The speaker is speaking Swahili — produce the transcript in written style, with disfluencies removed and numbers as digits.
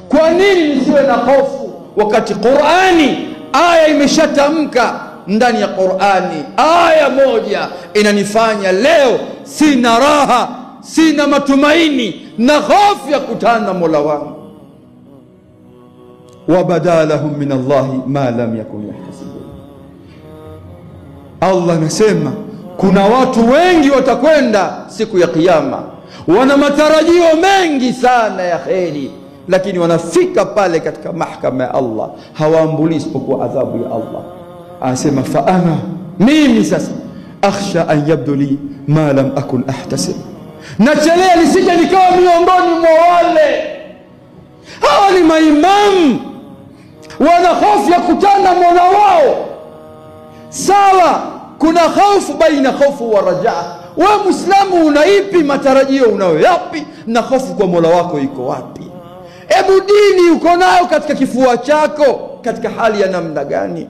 Kwa nini nisiwe na hofu wakati Qur'ani aya imeshatamka ndani ya Qur'ani, aya moja inanifanya leo sina raha, sina matumaini na hofu ya kutana na Mola wangu. Wabadalahum min Allahi ma lam yakun yahtasibun. Allah anasema kuna watu wengi watakwenda siku ya kiyama, wana matarajio mengi sana ya kheri, lakini wanafika pale katika mahakama ya Allah hawaambuli isipokuwa adhabu ya Allah. Anasema fa ana, mimi sasa akhsha an yabdu li ma lam akun ahtasib, nachelea nisije nikawa miongoni mwa wale. Hawa ni maimamu wana hofu ya kutana Mola wao. Sawa, kuna hofu baina hofu wa rajaa. Wewe Muislamu unaipi? Matarajio unayo yapi? Na hofu kwa Mola wako iko wapi? Ebu dini uko nayo katika kifua chako katika hali ya namna gani?